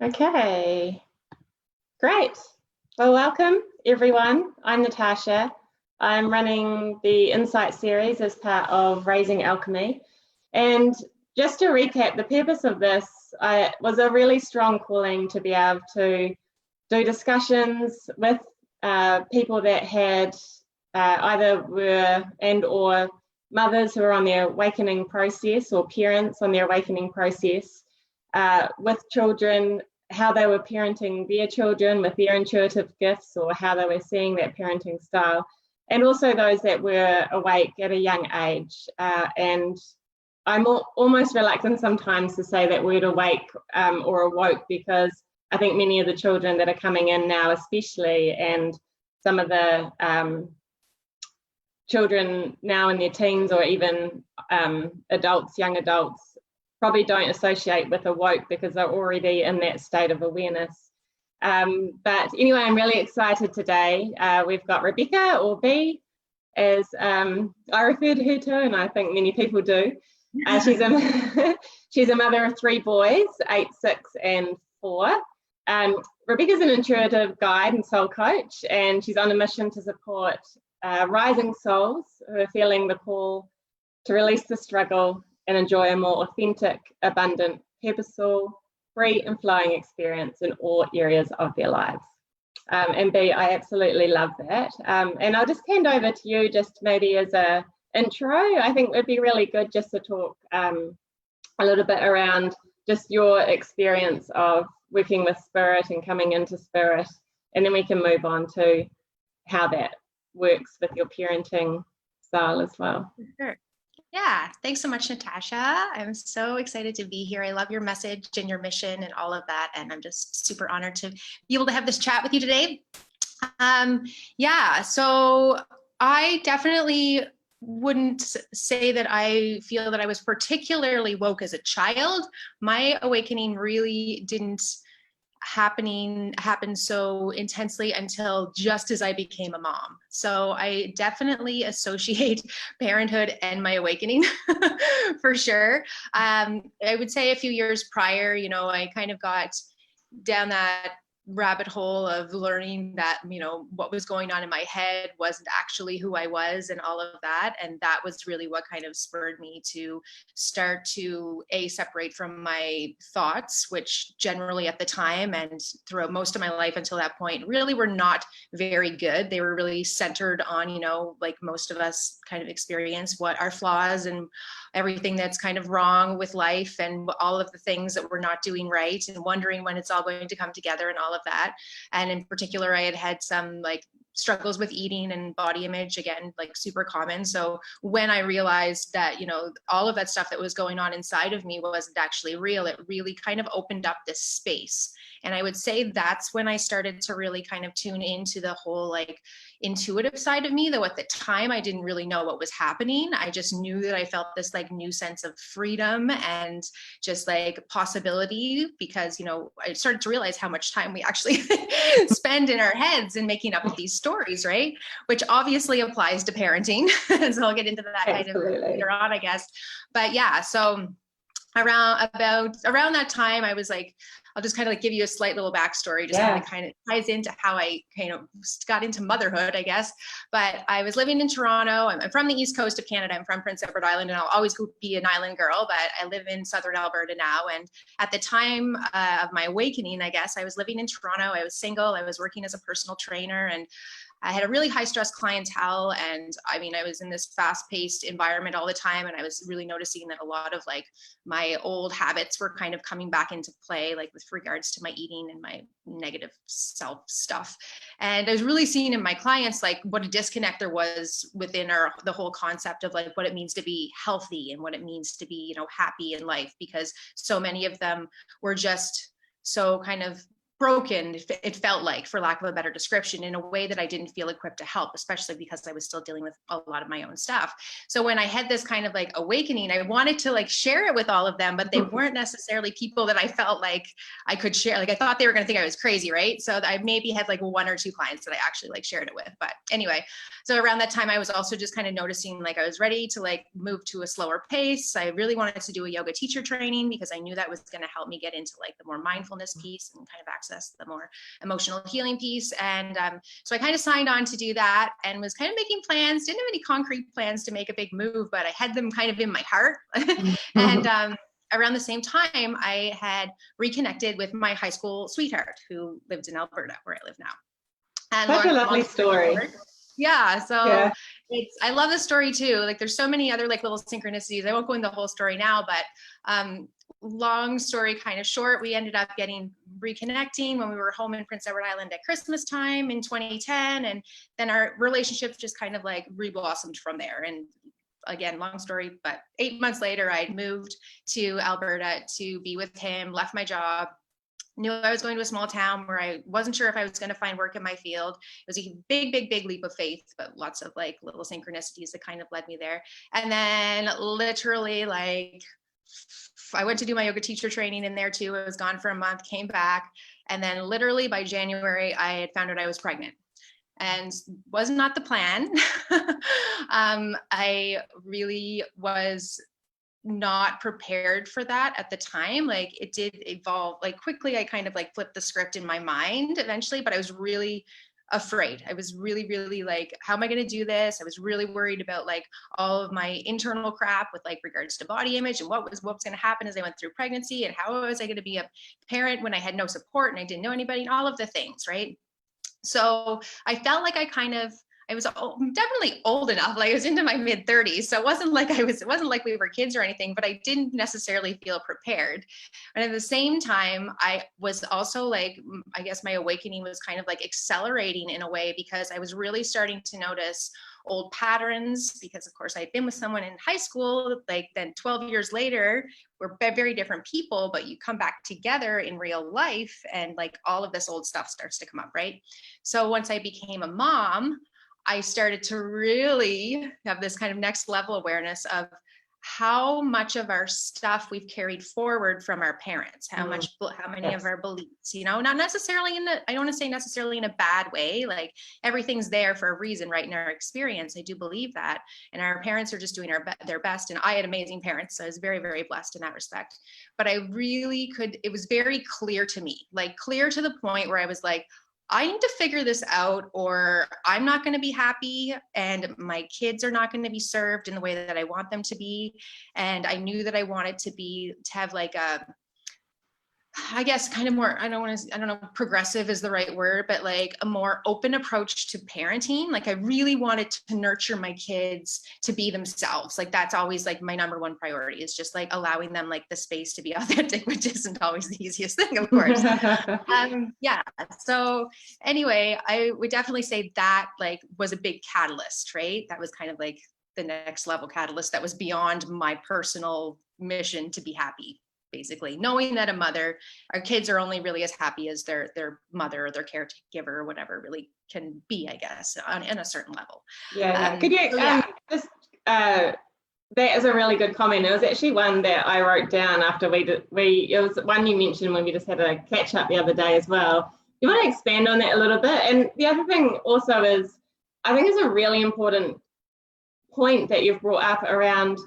Okay, great. Well, welcome everyone. I'm Natasha. I'm running the Insight series as part of Raising Alchemy. And just to recap, the purpose of this was a really strong calling to be able to do discussions with people that had either were and or mothers who are on their awakening process or parents on their awakening process with children, how they were parenting their children with their intuitive gifts or how they were seeing that parenting style, and also those that were awake at a young age. And I'm almost reluctant sometimes to say that word awake or awoke, because I think many of the children that are coming in now, especially, and some of the children now in their teens or even adults, young adults, probably don't associate with awoke because they're already in that state of awareness. But anyway, I'm really excited today. We've got Rebecca, or B, as I refer to her to, and I think many people do. She's a mother of 3 boys, 8, 6, and 4. Rebecca's an intuitive guide and soul coach, and she's on a mission to support rising souls who are feeling the call to release the struggle and enjoy a more authentic, abundant, purposeful, free and flowing experience in all areas of their lives. And B, I absolutely love that. And I'll just hand over to you just maybe as a intro. I think it'd be really good just to talk a little bit around just your experience of working with spirit and coming into spirit, and then we can move on to how that works with your parenting style as well. Sure. Yeah, thanks so much, Natasha. I'm so excited to be here. I love your message and your mission and all of that, and I'm just super honored to be able to have this chat with you today. So I definitely wouldn't say that I feel that I was particularly woke as a child. My awakening really didn't happen so intensely until just as I became a mom. So I definitely associate parenthood and my awakening for sure. I would say a few years prior, I kind of got down that rabbit hole of learning that, what was going on in my head wasn't actually who I was and all of that. And that was really what kind of spurred me to start to separate from my thoughts, which generally at the time and throughout most of my life until that point really were not very good. They were really centered on, like most of us kind of experience, what our flaws and everything that's kind of wrong with life and all of the things that we're not doing right and wondering when it's all going to come together and all of that. And in particular, I had some struggles with eating and body image, again, super common. So when I realized that, all of that stuff that was going on inside of me wasn't actually real, it really kind of opened up this space. And I would say that's when I started to really kind of tune into the whole intuitive side of me, though at the time I didn't really know what was happening. I just knew that I felt this new sense of freedom and just possibility, because I started to realize how much time we actually spend in our heads and making up these stories, right? Which obviously applies to parenting. So I'll get into that kind of later on, I guess. But yeah, so around that time, I was I'll just kind of give you a slight little backstory, just kind of ties into how I kind of got into motherhood, I guess. But I was living in Toronto. I'm from the East Coast of Canada. I'm from Prince Edward Island, and I'll always be an island girl, but I live in Southern Alberta now. And at the time of my awakening, I guess, I was living in Toronto. I was single. I was working as a personal trainer, and I had a really high stress clientele. And I mean, I was in this fast paced environment all the time. And I was really noticing that a lot of my old habits were kind of coming back into play, with regards to my eating and my negative self stuff. And I was really seeing in my clients, what a disconnect there was within the whole concept of what it means to be healthy and what it means to be, happy in life, because so many of them were just so kind of broken, it felt like, for lack of a better description, in a way that I didn't feel equipped to help, especially because I was still dealing with a lot of my own stuff. So when I had this kind of like awakening, I wanted to like share it with all of them, but they weren't necessarily people that I felt like I could share. Like I thought they were going to think I was crazy, right? So I maybe had like 1 or 2 clients that I actually like shared it with. But anyway, so around that time, I was also just kind of noticing like I was ready to like move to a slower pace. I really wanted to do a yoga teacher training because I knew that was going to help me get into like the more mindfulness piece and kind of access the more emotional healing piece. And so I kind of signed on to do that and was kind of making plans, didn't have any concrete plans to make a big move, but I had them kind of in my heart. And around the same time, I had reconnected with my high school sweetheart who lived in Alberta, where I live now. And such a lovely story. Yeah, so I love this story too. Like there's so many other like little synchronicities. I won't go into the whole story now, but long story kind of short, we ended up reconnecting when we were home in Prince Edward Island at Christmas time in 2010. And then our relationship just kind of like reblossomed from there. And again, long story, but 8 months later, I moved to Alberta to be with him, left my job, knew I was going to a small town where I wasn't sure if I was going to find work in my field. It was a big, big, big leap of faith, but lots of like little synchronicities that kind of led me there. And then literally like, I went to do my yoga teacher training in there too. I was gone for a month, came back. And then literally by January, I had found out I was pregnant. And was not the plan. I really was not prepared for that at the time. Like it did evolve like quickly. I kind of like flipped the script in my mind eventually, but I was really afraid. I was really, really like, how am I going to do this? I was really worried about like all of my internal crap with like regards to body image and what was going to happen as I went through pregnancy, and how was I going to be a parent when I had no support and I didn't know anybody, and all of the things, right? So I felt like I was definitely old enough, like I was into my mid 30s. So it wasn't like we were kids or anything, but I didn't necessarily feel prepared. And at the same time, I was also like, I guess my awakening was kind of like accelerating in a way, because I was really starting to notice old patterns, because of course I'd been with someone in high school, like then 12 years later, we're very different people, but you come back together in real life and like all of this old stuff starts to come up, right? So once I became a mom, I started to really have this kind of next level awareness of how much of our stuff we've carried forward from our parents, how many of our beliefs, not necessarily I don't want to say necessarily in a bad way, like everything's there for a reason, right? In our experience, I do believe that. And our parents are just doing their best. And I had amazing parents, so I was very, very blessed in that respect. But I really it was very clear to me, like clear to the point where I was like, I need to figure this out, or I'm not going to be happy and my kids are not going to be served in the way that I want them to be. And I knew that I wanted to have like I guess kind of more, I don't know, progressive is the right word, but like a more open approach to parenting. Like I really wanted to nurture my kids to be themselves. Like that's always like my number one priority, is just like allowing them like the space to be authentic, which isn't always the easiest thing, of course. Yeah. So anyway, I would definitely say that like was a big catalyst, right? That was kind of like the next level catalyst that was beyond my personal mission to be happy. Basically, knowing that our kids are only really as happy as their mother or their caregiver or whatever really can be, I guess, on a certain level. Yeah. Could you just that is a really good comment. It was actually one that I wrote down after it was one you mentioned when we just had a catch up the other day as well. You want to expand on that a little bit? And the other thing also is, I think it's a really important point that you've brought up around,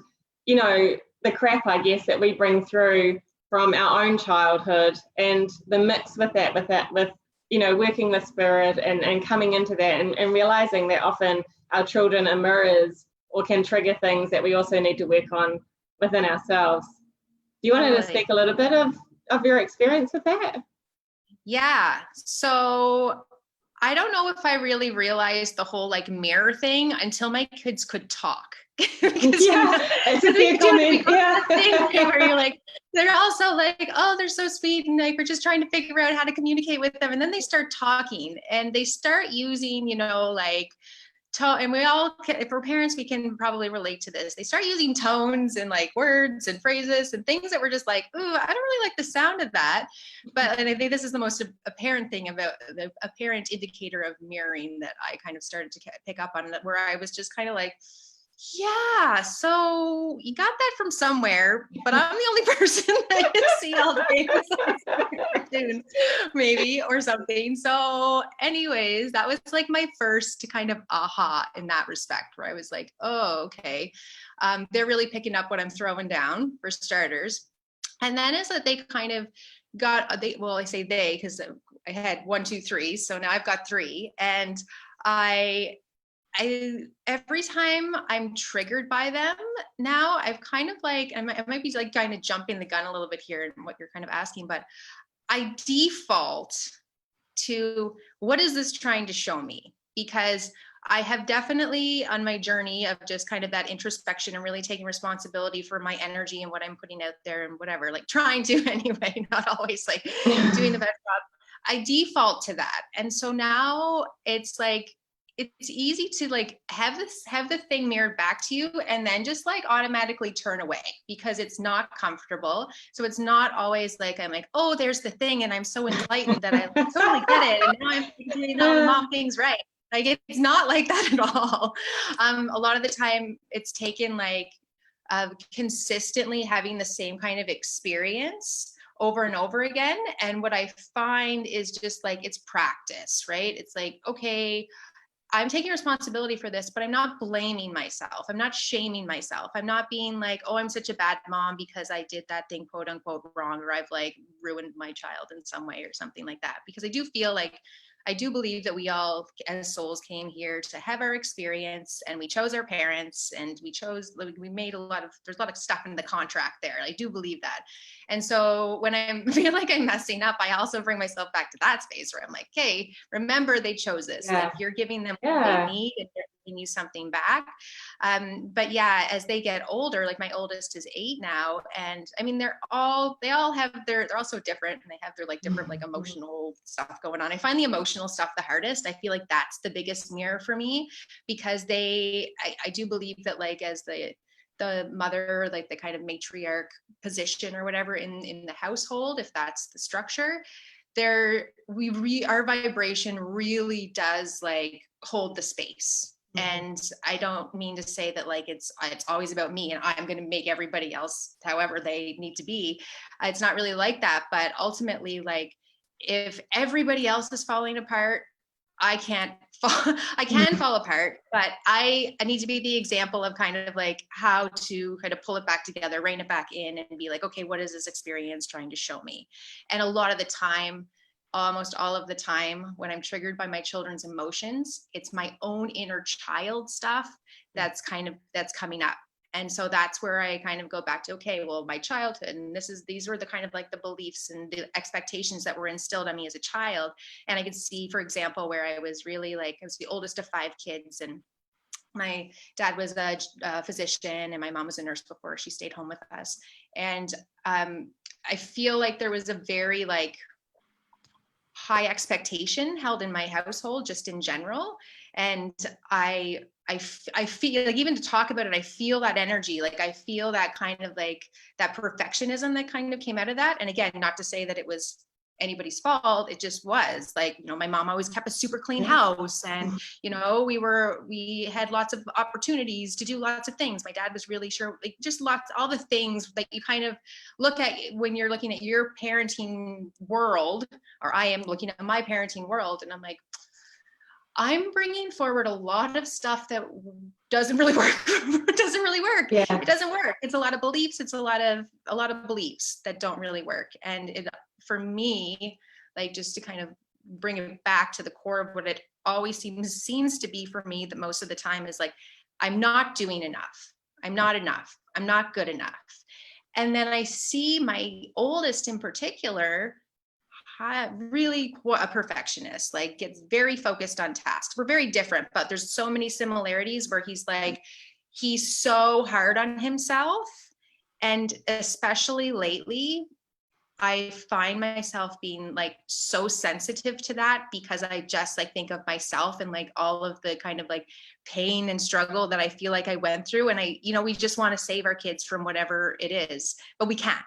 the crap, I guess, that we bring through from our own childhood, and the mix with working with spirit and coming into that and realizing that often our children are mirrors or can trigger things that we also need to work on within ourselves. Do you want to speak a little bit of your experience with that? Yeah. So I don't know if I really realized the whole like mirror thing until my kids could talk. It's a big comment. Where you're like, they're also like, oh, they're so sweet, and like we're just trying to figure out how to communicate with them, and then they start talking and they start using, like And we all can, if we're parents, we can probably relate to this. They start using tones and like words and phrases and things that we're just like, ooh, I don't really like the sound of that. But and I think this is the most apparent thing about the apparent indicator of mirroring that I kind of started to pick up on, where I was just kind of like, yeah, so you got that from somewhere, but I'm the only person that can see all the things maybe, or something. So anyways, that was like my first kind of aha in that respect, where I was like, oh, okay. They're really picking up what I'm throwing down, for starters. And then is that they kind of got, well, I say they, because I had 1, 2, 3. So now I've got 3. And I every time I'm triggered by them now, I've kind of like, I might be like kind of jumping the gun a little bit here in what you're kind of asking, but I default to, what is this trying to show me? Because I have definitely on my journey of just kind of that introspection and really taking responsibility for my energy and what I'm putting out there and whatever, like trying to anyway, not always like doing the best job. I default to that. And so now it's like, it's easy to like have the thing mirrored back to you and then just like automatically turn away because it's not comfortable. So it's not always like, I'm like, oh, there's the thing. And I'm so enlightened that I totally get it. And now I'm doing all the mom things right. Like it's not like that at all. A lot of the time it's taken like consistently having the same kind of experience over and over again. And what I find is just like, it's practice, right? It's like, okay, I'm taking responsibility for this, but I'm not blaming myself. I'm not shaming myself. I'm not being like, oh, I'm such a bad mom because I did that thing, quote unquote, wrong, or I've like ruined my child in some way or something like that. Because I do feel like, I do believe that we all as souls came here to have our experience, and we chose our parents, and we made there's a lot of stuff in the contract there. I do believe that. And so when I feel like I'm messing up, I also bring myself back to that space where I'm like, hey, remember they chose this. Yeah. Like you're giving them what they need and they're giving you something back. But yeah, as they get older, like my oldest is 8 now. And I mean, they're all so different, and they have their like different like emotional stuff going on. I find the emotional stuff the hardest. I feel like that's the biggest mirror for me, because I do believe that like as the mother, like the kind of matriarch position or whatever in the household, if that's the structure, our vibration really does like hold the space. And I don't mean to say that like it's always about me and I'm going to make everybody else however they need to be. It's not really like that. But ultimately, like if everybody else is falling apart, I can fall apart, but I need to be the example of kind of like how to kind of pull it back together, rein it back in, and be like, okay, what is this experience trying to show me? And a lot of the time, almost all of the time, when I'm triggered by my children's emotions, it's my own inner child stuff that's coming up. And so that's where I kind of go back to, okay, well, my childhood, and these were the kind of like the beliefs and the expectations that were instilled on me as a child. And I could see, for example, where I was really like, I was the oldest of 5 kids, and my dad was a physician and my mom was a nurse before she stayed home with us. And I feel like there was a very like high expectation held in my household just in general. And I feel like, even to talk about it, I feel that energy. Like I feel that kind of like that perfectionism that kind of came out of that. And again, not to say that it was anybody's fault. It just was like, you know, my mom always kept a super clean house, and, you know, we had lots of opportunities to do lots of things. My dad was really sure, like just all the things that you kind of look at when you're looking at your parenting world, or I am looking at my parenting world. And I'm like, I'm bringing forward a lot of stuff that doesn't really work. It doesn't really work. Yeah. It doesn't work. It's a lot of beliefs. It's a lot of beliefs that don't really work. And for me, like just to kind of bring it back to the core of what it always seems to be for me, that most of the time is like, I'm not doing enough. I'm not enough. I'm not good enough. And then I see my oldest in particular, really a perfectionist, like gets very focused on tasks. We're very different, but there's so many similarities where he's so hard on himself. And especially lately, I find myself being like so sensitive to that because I just like think of myself and like all of the kind of like pain and struggle that I feel like I went through. And we just want to save our kids from whatever it is, but we can't.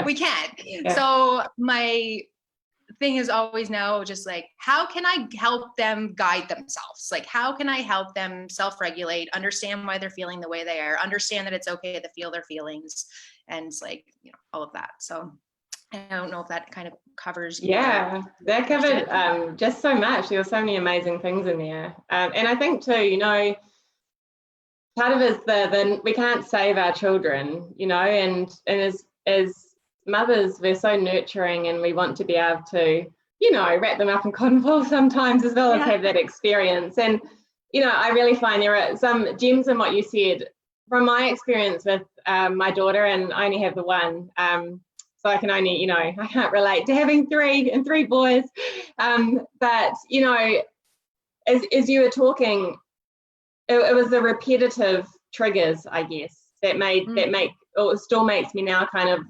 We can't. Yeah. So my thing is always now just like, how can I help them guide themselves? Like, how can I help them self-regulate, understand why they're feeling the way they are, understand that it's okay to feel their feelings, and like, all of that. So I don't know if that kind of covers. Yeah, that covered just so much. There were so many amazing things in there. And I think too, part of it is the we can't save our children, and as mothers, we're so nurturing and we want to be able to, wrap them up in cotton wool sometimes as well as have that experience. And, I really find there are some gems in what you said from my experience with my daughter, and I only have the one. So I can only, I can't relate to having three boys. But, as you were talking, it was the repetitive triggers, I guess, that make, or it still makes me now kind of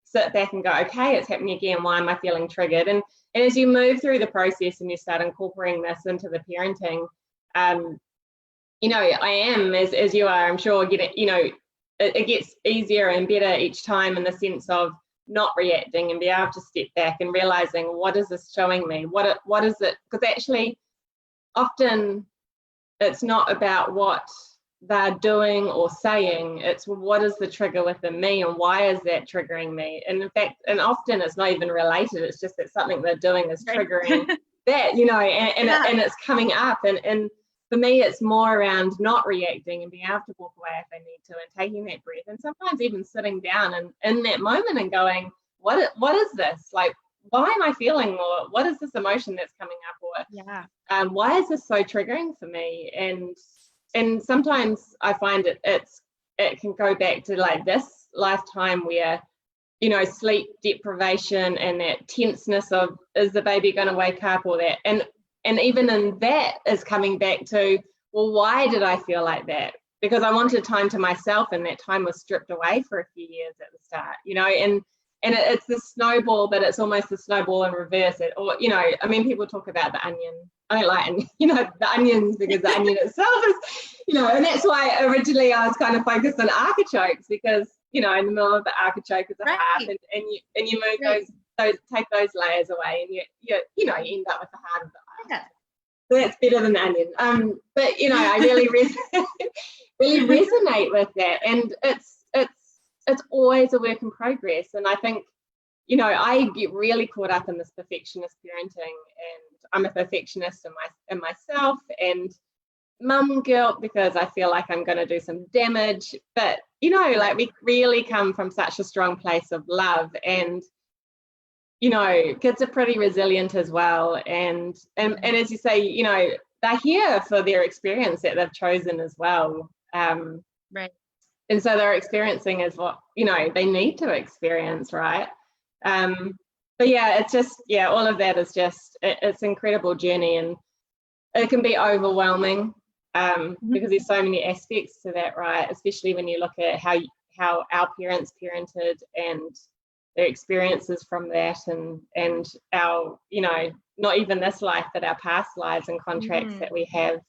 sit back and go, okay, it's happening again. Why am I feeling triggered? And as you move through the process and you start incorporating this into the parenting, I am, as you are, I'm sure, it gets easier and better each time in the sense of not reacting and be able to step back and realizing, what is this showing me? What is it? Because actually, often it's not about what they're doing or saying, it's what is the trigger within me and why is that triggering me? And in fact, and often it's not even related, it's just that something they're doing is triggering that, and it's coming up. And for me, it's more around not reacting and being able to walk away if I need to, and taking that breath, and sometimes even sitting down and in that moment and going, what is this? Like, why am I feeling, or what is this emotion that's coming up, or why is this so triggering for me? And sometimes I find it can go back to like this lifetime where, sleep deprivation and that tenseness of, is the baby going to wake up, or that, and even in that is coming back to, well, why did I feel like that? Because I wanted time to myself, and that time was stripped away for a few years at the start, and it's the snowball, but it's almost the snowball in reverse. People talk about the onion. I don't like, the onions, because the onion itself is, and that's why originally I was kind of focused on artichokes, because, in the middle of the artichoke is a heart, and you move those, take those layers away, and you end up with the heart of the artichoke. So that's better than the onion. But I really really resonate with that, and it's always a work in progress. And I think, I get really caught up in this perfectionist parenting, and I'm a perfectionist in myself, and mum guilt, because I feel like I'm going to do some damage. But, like, we really come from such a strong place of love, and, kids are pretty resilient as well. And as you say, they're here for their experience that they've chosen as well. Right. And so they're experiencing is what, they need to experience, right? But yeah, it's just, all of that is just, it's an incredible journey, and it can be overwhelming because there's so many aspects to that, right? Especially when you look at how our parents parented and their experiences from that, and our, not even this life, but our past lives and contracts that we have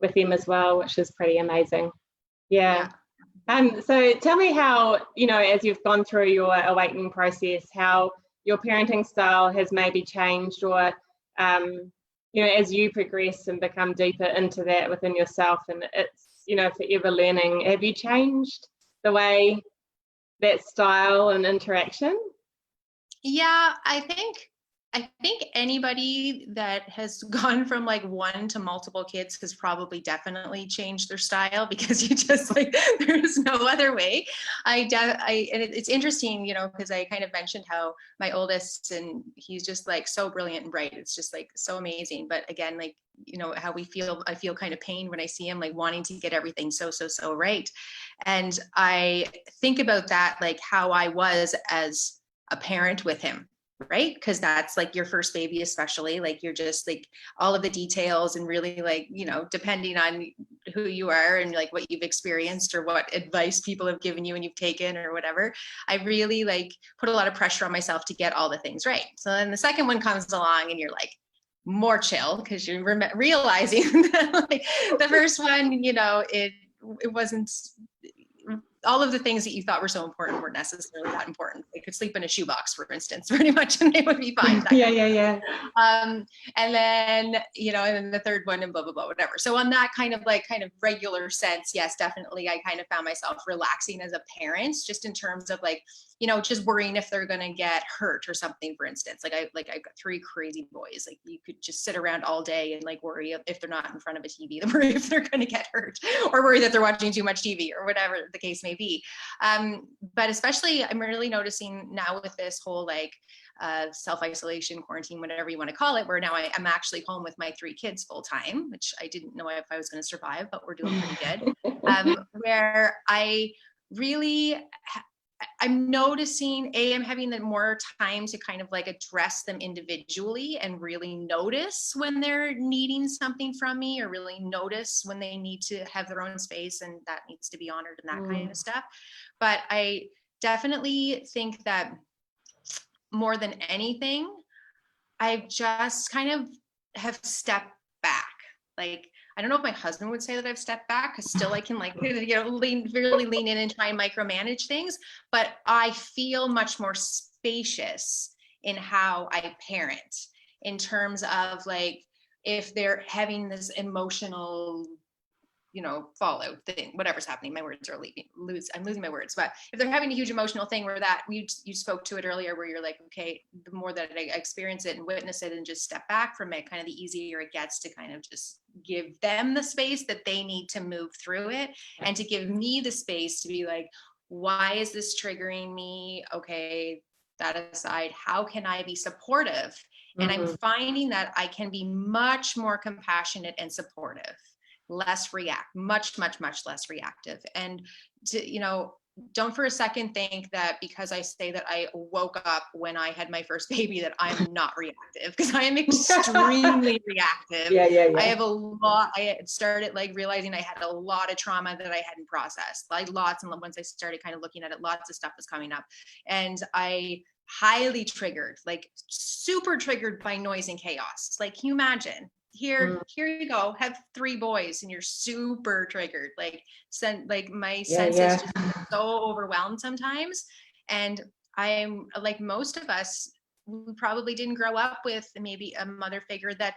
with them as well, which is pretty amazing. Yeah. So tell me how, as you've gone through your awakening process, how your parenting style has maybe changed, or, as you progress and become deeper into that within yourself, and it's, forever learning. Have you changed the way, that style and interaction? Yeah, I think anybody that has gone from like one to multiple kids has probably definitely changed their style, because you just like, there's no other way. And it's interesting, because I kind of mentioned how my oldest, and he's just like so brilliant and bright. It's just like so amazing. But again, like, how I feel kind of pain when I see him like wanting to get everything so right. And I think about that, like how I was as a parent with him. right? Because that's like your first baby, especially, like you're just like all of the details and really like, you know, depending on who you are and like what you've experienced or what advice people have given you and you've taken or whatever, I really like put a lot of pressure on myself to get all the things right. So then the second one comes along and you're like more chill because you're realizing that like the first one, you know, it wasn't, all of the things that you thought were so important weren't necessarily that important. They could sleep in a shoebox, for instance, pretty much, and they would be fine. Yeah. And then, you know, and then the third one and blah, blah, blah, whatever. So on that kind of regular sense, yes, definitely. I kind of found myself relaxing as a parent, just in terms of like, you know, just worrying if they're going to get hurt or something, for instance. I've got 3 crazy boys. Like you could just sit around all day and like worry if they're not in front of a TV, then worry if they're going to get hurt or worry that they're watching too much TV or whatever the case may be. But especially I'm really noticing now with this whole like self-isolation, quarantine, whatever you want to call it, where now I'm actually home with my 3 kids full time, which I didn't know if I was going to survive, but we're doing pretty good. Where I really I'm noticing I'm having the more time to kind of like address them individually and really notice when they're needing something from me, or really notice when they need to have their own space and that needs to be honored and that kind of stuff. But I definitely think that more than anything, I just kind of have stepped back. Like, I don't know if my husband would say that I've stepped back, because still I can like, you know, really lean in and try and micromanage things, but I feel much more spacious in how I parent, in terms of like, if they're having this emotional, you know, fallout thing, whatever's happening, my words are I'm losing my words, but if they're having a huge emotional thing where that you spoke to it earlier, where you're like, okay, the more that I experience it and witness it and just step back from it, kind of the easier it gets to kind of just give them the space that they need to move through it, and to give me the space to be like, why is this triggering me? Okay, that aside, how can I be supportive? And I'm finding that I can be much more compassionate and supportive, less much less reactive. And to, you know, don't for a second think that because I say that I woke up when I had my first baby that I'm not reactive, because I am extremely reactive. Yeah. I had started like realizing I had a lot of trauma that I hadn't processed, like lots. And once I started kind of looking at it, lots of stuff was coming up, and I highly triggered, like super triggered by noise and chaos. Like, can you imagine? Here you go, have 3 boys and you're super triggered, like my senses just so overwhelmed sometimes. And I'm like, most of us, we probably didn't grow up with maybe a mother figure that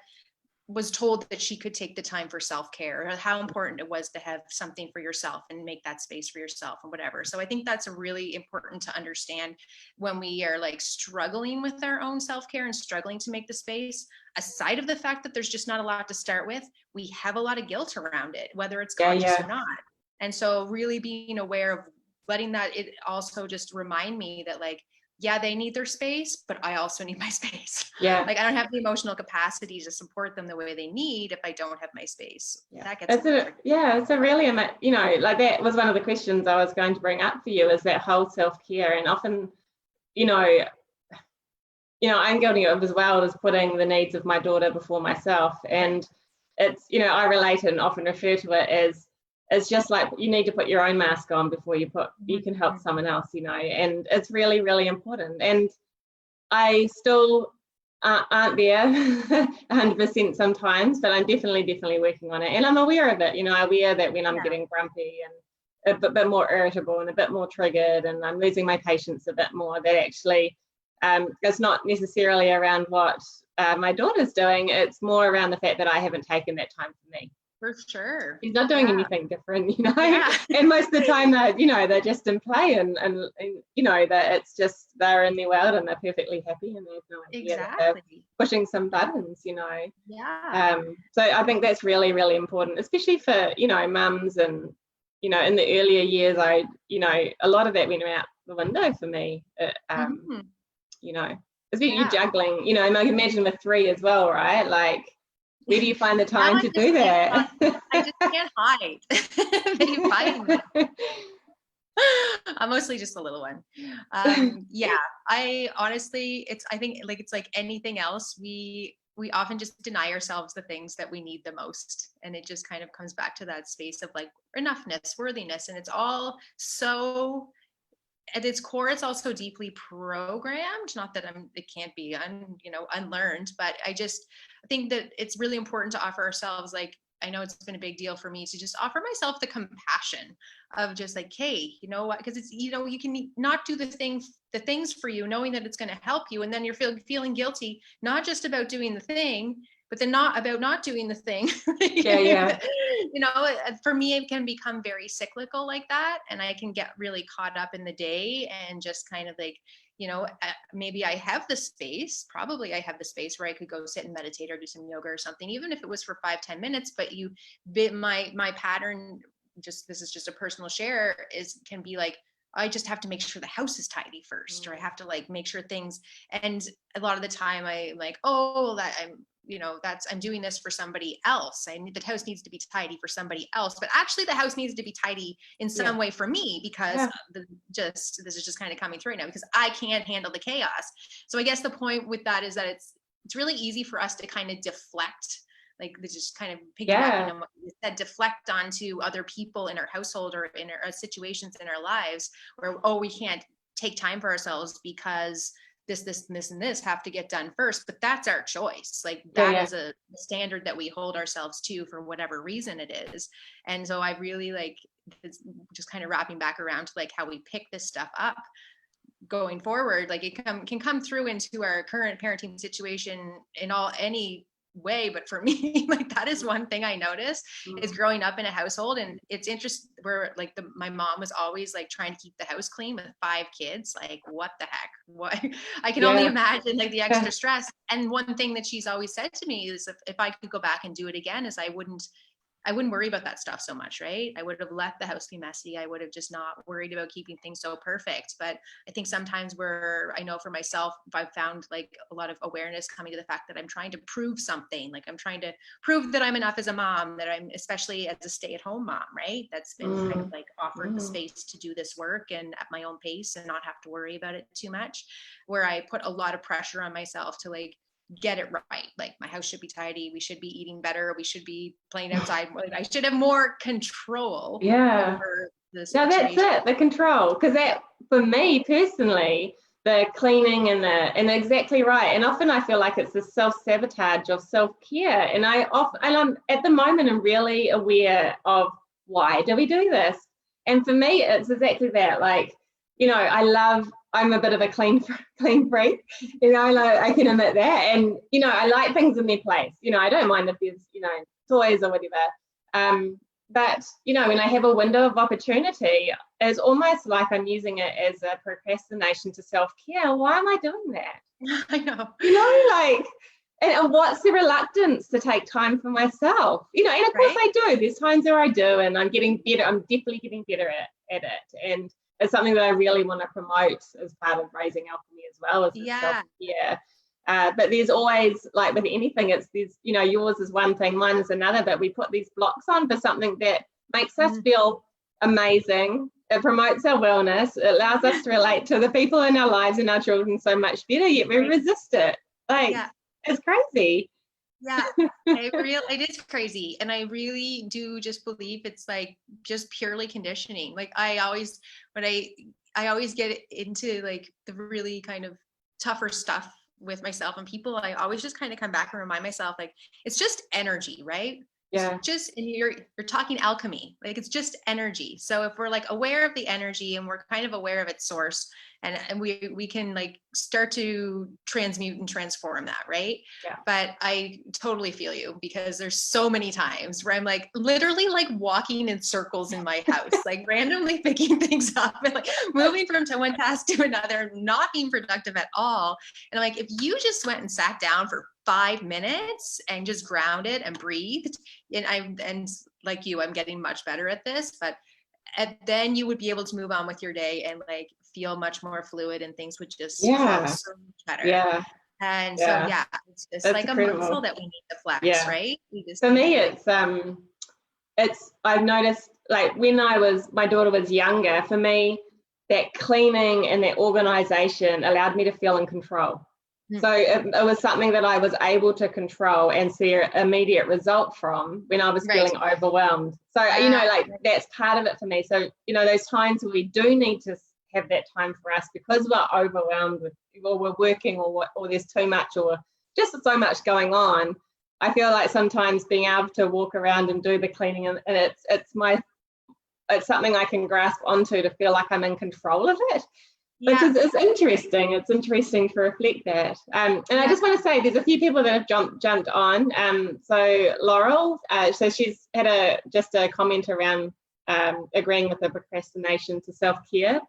was told that she could take the time for self-care, or how important it was to have something for yourself and make that space for yourself and whatever. So I think that's really important to understand when we are like struggling with our own self-care and struggling to make the space. Aside of the fact that there's just not a lot to start with, we have a lot of guilt around it, whether it's conscious or not. And so really being aware of letting that, it also just remind me that like, yeah, they need their space, but I also need my space. Yeah. Like, I don't have the emotional capacity to support them the way they need if I don't have my space. Yeah. That gets it's a really, you know, like that was one of the questions I was going to bring up for you, is that whole self-care. And often, you know, I'm guilty of as well, as putting the needs of my daughter before myself. And it's, you know, I relate and often refer to it as, it's just like, you need to put your own mask on before you can help someone else, you know, and it's really, really important. And I still aren't there 100% sometimes, but I'm definitely working on it. And I'm aware of it, you know, aware that when I'm getting grumpy and a bit more irritable and a bit more triggered, and I'm losing my patience a bit more, that actually it's not necessarily around what my daughter's doing. It's more around the fact that I haven't taken that time for me. For sure. She's not doing anything different, you know. And most of the time that, you know, they're just in play and you know, that it's just they're in their world and they're perfectly happy and they have no idea that they're pushing some buttons, you know. So I think that's really, really important, especially for, you know, mums. And, you know, in the earlier years, you know, a lot of that went out the window for me. You know, especially you juggling, you know, I can imagine with 3 as well, right? Like, where do you find the time to do that? I just can't hide. You find me. I'm mostly just a little one. Yeah, I honestly, I think like it's like anything else. We often just deny ourselves the things that we need the most, and it just kind of comes back to that space of like enoughness, worthiness, and it's all so. At its core, it's also deeply programmed. Not that it can't be unlearned, but I think that it's really important to offer ourselves, like, I know it's been a big deal for me to just offer myself the compassion of just like, hey, you know what? Because it's, you can not do the things for you, knowing that it's going to help you. And then you're feeling guilty, not just about doing the thing, but then not about not doing the thing. Yeah. For me, it can become very cyclical like that. And I can get really caught up in the day and just kind of like, maybe I have the space, probably I have the space where I could go sit and meditate or do some yoga or something, even if it was for 5-10 minutes, but my pattern, this is just a personal share, can be like, I just have to make sure the house is tidy first, or I have to like make sure things, and a lot of the time I'm like, I'm doing this for somebody else. The house needs to be tidy for somebody else, but actually the house needs to be tidy in some way for me, because this is just kind of coming through right now, because I can't handle the chaos. So I guess the point with that is that it's really easy for us to kind of deflect, like just kind of piggybacking on what you said, deflect onto other people in our household or in our situations in our lives where, we can't take time for ourselves because this and this have to get done first. But that's our choice. Like that is a standard that we hold ourselves to for whatever reason it is. And so I really like, it's just kind of wrapping back around to like how we pick this stuff up going forward. Like it can come through into our current parenting situation in any way, but for me, like that is one thing I noticed is growing up in a household, and it's interesting where like my mom was always like trying to keep the house clean with 5 kids. Like what the heck? What? I can only imagine like the extra stress. And one thing that she's always said to me is if I could go back and do it again, is I wouldn't worry about that stuff so much, right? I would have let the house be messy. I would have just not worried about keeping things so perfect. But I think sometimes I know for myself, I've found like a lot of awareness coming to the fact that I'm trying to prove something. Like I'm trying to prove that I'm enough as a mom, that I'm, especially as a stay-at-home mom, right? That's been kind of like offered the space to do this work and at my own pace and not have to worry about it too much, where I put a lot of pressure on myself to like, get it right. Like my house should be tidy. We should be eating better. We should be playing outside. I should have more control over the situation. No, that's it, the control. Because that, for me personally, the cleaning and exactly right. And often I feel like it's a self-sabotage of self-care. And I'm at the moment, I'm really aware of why do we do this? And for me, it's exactly that. Like, I'm a bit of a clean freak, I can admit that. And, I like things in their place. I don't mind if there's, toys or whatever. But, when I have a window of opportunity, it's almost like I'm using it as a procrastination to self-care. Why am I doing that? I know. And what's the reluctance to take time for myself? And of course I do. There's times where I do, and I'm getting better. I'm definitely getting better at it. And it's something that I really want to promote as part of raising Alchemy as well as self-care. But there's always, like with anything, yours is one thing, mine is another, but we put these blocks on for something that makes us feel amazing. It promotes our wellness. It allows us to relate to the people in our lives and our children so much better, yet we resist it. It's crazy. Yeah, it is crazy. And I really do just believe it's like just purely conditioning. Like I always get into like the really kind of tougher stuff with myself and people, I always just kind of come back and remind myself, like, it's just energy, right? Yeah. Just, and you're talking alchemy, like it's just energy. So if we're like aware of the energy and we're kind of aware of its source, and we can like start to transmute and transform that, right? Yeah. But I totally feel you, because there's so many times where I'm like literally like walking in circles in my house, like randomly picking things up and like moving from one task to another, not being productive at all. And I'm like, if you just went and sat down for 5 minutes and just grounded and breathed, and like you, I'm getting much better at this, but then you would be able to move on with your day and like feel much more fluid, and things would just flow so much better. Yeah. And so it's just That's like incredible. A muscle that we need to flex, right? For me, it's I've noticed, like, when my daughter was younger, for me, that cleaning and that organization allowed me to feel in control. So it was something that I was able to control and see an immediate result from when I was feeling overwhelmed. So, like, that's part of it for me. So, those times where we do need to have that time for us because we're overwhelmed with, or we're working, or there's too much, or just so much going on, I feel like sometimes being able to walk around and do the cleaning, and it's something I can grasp onto to feel like I'm in control of it. Which is interesting. It's interesting to reflect that. And I just want to say, there's a few people that have jumped on. So Laurel, so she's had just a comment around agreeing with the procrastination to self-care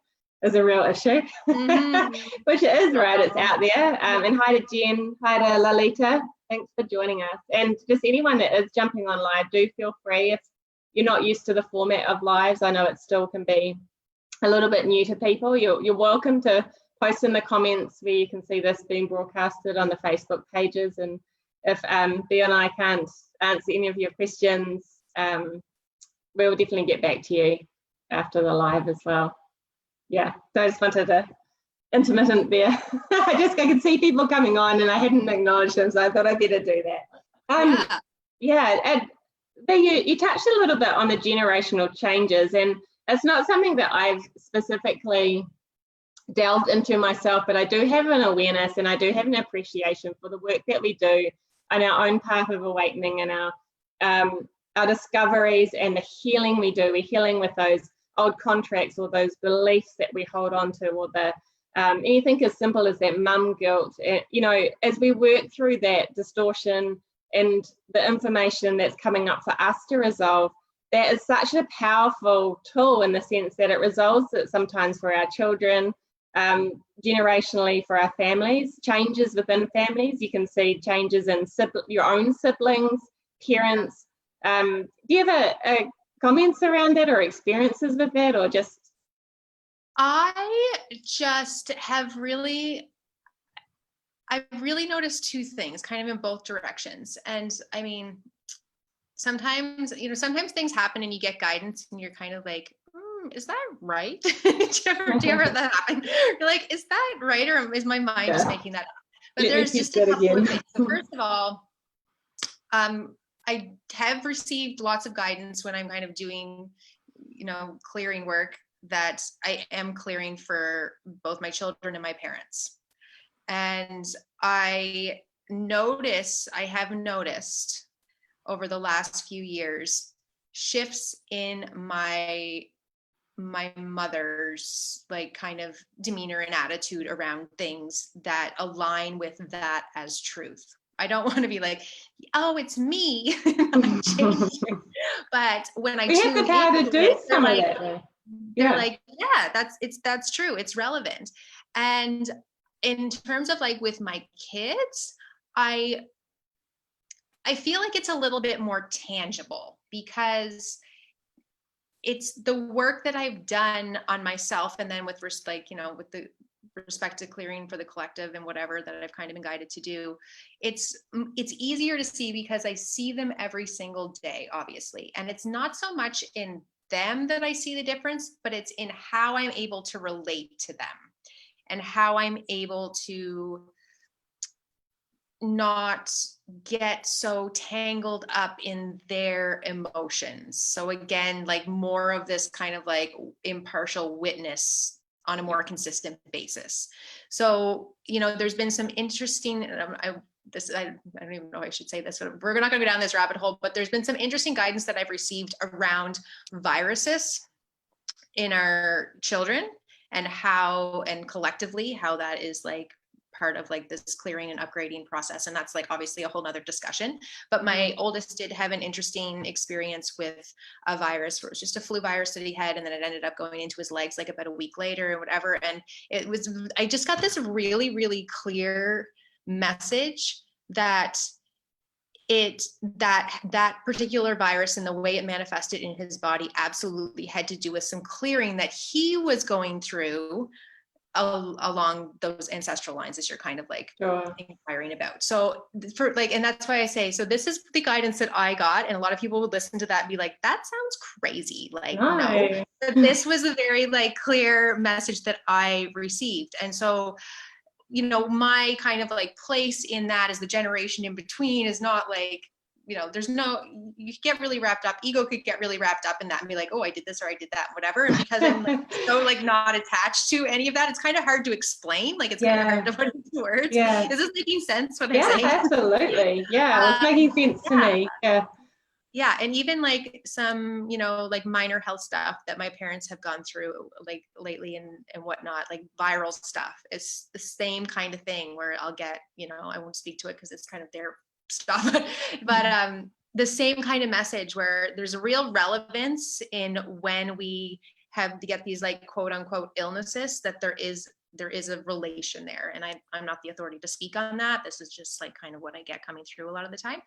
is a real issue, which it is, right? It's out there. And hi to Jen, hi to Lalita. Thanks for joining us. And just anyone that is jumping on live, do feel free. If you're not used to the format of lives, I know it still can be a little bit new to people, you're welcome to post in the comments where you can see this being broadcasted on the Facebook pages. And if Bea and I can't answer any of your questions, we'll definitely get back to you after the live as well. Yeah, so I just wanted to intermittent there. I could see people coming on and I hadn't acknowledged them, so I thought I'd better do that. And you touched a little bit on the generational changes, and it's not something that I've specifically delved into myself, but I do have an awareness and I do have an appreciation for the work that we do on our own path of awakening, and our discoveries and the healing we do. We're healing with those old contracts or those beliefs that we hold on to, or the anything as simple as that mum guilt. As we work through that distortion and the information that's coming up for us to resolve, that is such a powerful tool in the sense that it resolves it sometimes for our children, generationally for our families, changes within families. You can see changes in your own siblings, parents. Do you have a comments around that or experiences with that, or just? I just have I've really noticed two things kind of in both directions. And I mean, sometimes things happen and you get guidance and you're kind of like, is that right? do you ever that happen? You're like, is that right? Or is my mind just making that up? But there's just a couple of things. So first of all, I have received lots of guidance when I'm kind of doing, clearing work, that I am clearing for both my children and my parents. And I have noticed over the last few years shifts in my mother's kind of demeanor and attitude around things that align with that as truth. I don't want to be like, oh, it's me. But when I tune in, to do some of it. They're like, yeah, that's true. It's relevant. And in terms of with my kids, I feel like it's a little bit more tangible because it's the work that I've done on myself, and then with with the respect to clearing for the collective and whatever that I've kind of been guided to do, it's easier to see because I see them every single day, obviously. And it's not so much in them that I see the difference, but it's in how I'm able to relate to them and how I'm able to not get so tangled up in their emotions. So again, more of this kind of impartial witness on a more consistent basis. So, there's been some interesting, I don't even know if I should say this, but we're not going to go down this rabbit hole, but there's been some interesting guidance that I've received around viruses in our children and collectively how that is part of this clearing and upgrading process. And that's obviously a whole nother discussion. But my oldest did have an interesting experience with a virus where it was just a flu virus that he had, and then it ended up going into his legs about a week later or whatever. And I just got this really, really clear message that that particular virus and the way it manifested in his body absolutely had to do with some clearing that he was going through along those ancestral lines as you're kind of like Sure. inquiring about. So for like, and that's why I say, so this is the guidance that I got. And a lot of people would listen to that and be like, that sounds crazy. Like, no, but this was a very like clear message that I received. And so, you know, my kind of like place in that as the generation in between is not like, you know, there's no, you get really wrapped up, ego could get really wrapped up in that and be like, oh, I did this or I did that, whatever. And because I'm like, so like not attached to any of that, it's kind of hard to explain. Like it's kind of hard to put into words. Is this making sense what I'm saying? Absolutely. Yeah, it's making sense to me. Yeah. And even like some, you know, like minor health stuff that my parents have gone through like lately and whatnot, like viral stuff. It's the same kind of thing where I'll get, you know, I won't speak to it because it's kind of their stuff, but the same kind of message where there's a real relevance in when we have to get these like quote unquote illnesses, that there is a relation there. And I'm not the authority to speak on that. This is just like kind of what I get coming through a lot of the time.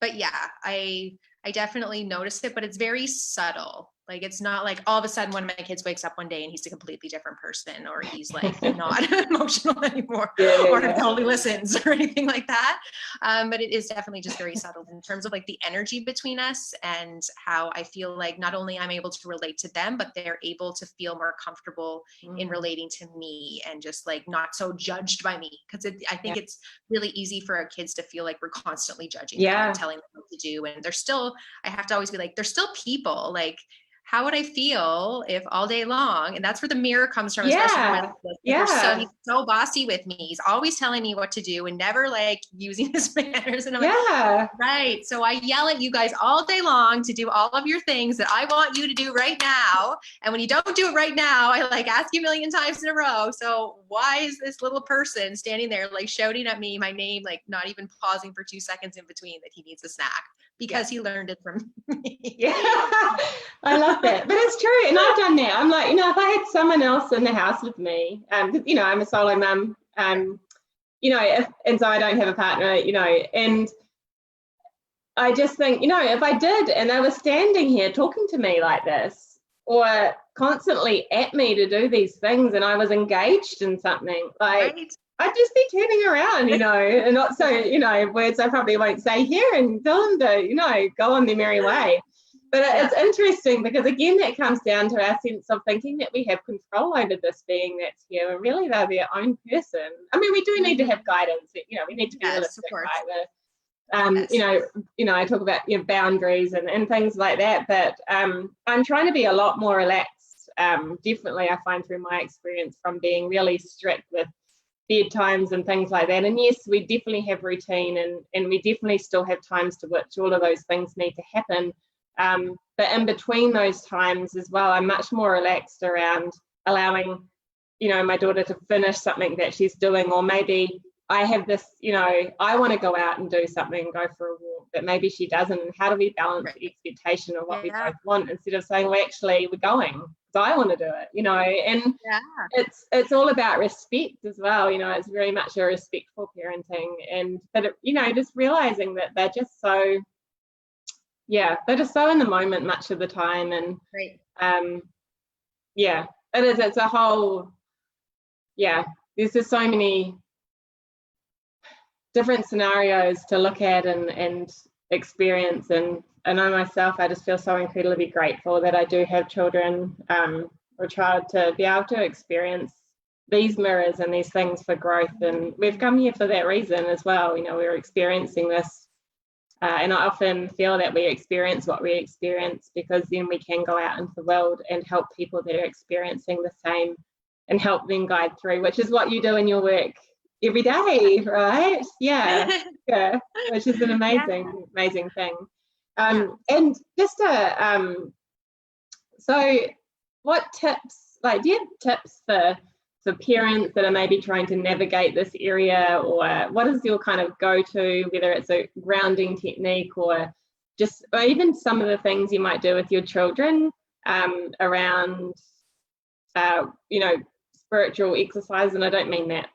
But yeah, I definitely noticed it, but it's very subtle. Like, it's not like all of a sudden one of my kids wakes up one day and he's a completely different person, or he's like not emotional anymore, or totally listens or anything like that. But it is definitely just very subtle in terms of like the energy between us, and how I feel like not only I'm able to relate to them, but they're able to feel more comfortable in relating to me, and just like not so judged by me. Because I think it's really easy for our kids to feel like we're constantly judging them and telling them what to do. And they're still, I have to always be like, they're still people. Like, how would I feel if all day long, and that's where the mirror comes from, especially for my he's so bossy with me. He's always telling me what to do and never like using his manners. And I'm like, right. So I yell at you guys all day long to do all of your things that I want you to do right now. And when you don't do it right now, I like ask you a million times in a row. So why is this little person standing there like shouting at me my name, like not even pausing for 2 seconds in between that he needs a snack? Because he learned it from me. I love that. But it's true. And I've done that. I'm like, you know, if I had someone else in the house with me, you know, I'm a solo mum, you know, and so I don't have a partner, you know, and I just think, you know, if I did and they were standing here talking to me like this, or constantly at me to do these things, and I was engaged in something, like, I'd just be turning around, you know, and not so, you know, words I probably won't say here, and tell them to, you know, go on their merry way. But it's interesting because, again, that comes down to our sense of thinking that we have control over this being that's here, and really they're their own person. I mean, we do need to have guidance, you know, we need to be realistic, right? You know, I talk about, you know, boundaries and things like that, but I'm trying to be a lot more relaxed. Definitely, I find through my experience from being really strict with bedtimes and things like that. And yes, we definitely have routine, and we definitely still have times to which all of those things need to happen. But in between those times as well, I'm much more relaxed around allowing, you know, my daughter to finish something that she's doing, or maybe I have this, you know, I want to go out and do something, go for a walk, but maybe she doesn't. And how do we balance the expectation of what we both want, instead of saying, well, actually, we're going because I want to do it, you know? And it's all about respect as well. You know, it's very much a respectful parenting, but you know, just realizing that they're just so, they're just so in the moment much of the time. And it is, it's a whole, there's just so many different scenarios to look at and experience. And I know myself, I just feel so incredibly grateful that I do have children, or a child, to be able to experience these mirrors and these things for growth. And we've come here for that reason as well. You know, we're experiencing this, and I often feel that we experience what we experience because then we can go out into the world and help people that are experiencing the same and help them guide through, which is what you do in your work every day, right? Which is an amazing thing. And just so what tips, like, do you have tips for parents that are maybe trying to navigate this area, or what is your kind of go-to, whether it's a grounding technique or even some of the things you might do with your children around you know, spiritual exercise? And I don't mean that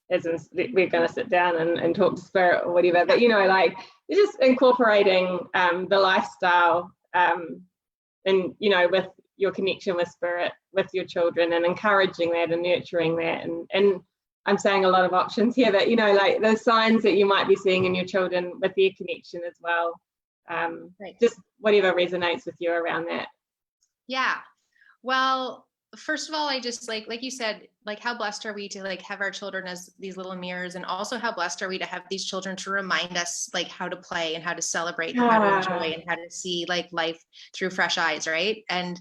as in we're going to sit down and talk to spirit or whatever, but you know, like just incorporating the lifestyle and you know, with your connection with spirit with your children and encouraging that and nurturing that. And I'm saying a lot of options here that, you know, like the signs that you might be seeing in your children with their connection as well. Right. Just whatever resonates with you around that. Yeah. Well, first of all, I just like you said, like how blessed are we to like have our children as these little mirrors, and also how blessed are we to have these children to remind us like how to play and how to celebrate and how to enjoy and how to see like life through fresh eyes, right? And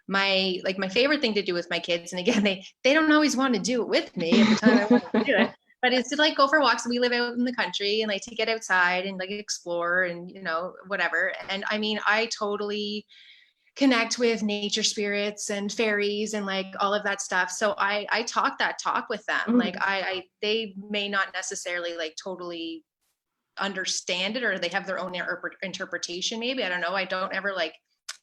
my favorite thing to do with my kids, and again, they don't always want to do it with me at the time I want to do it, but it's to like go for walks. We live out in the country and like to get outside and like explore and, you know, whatever. And I mean, I totally connect with nature spirits and fairies and like all of that stuff. So I talk that talk with them. Like they may not necessarily like totally understand it, or they have their own interpretation. Maybe, I don't know. I don't ever like,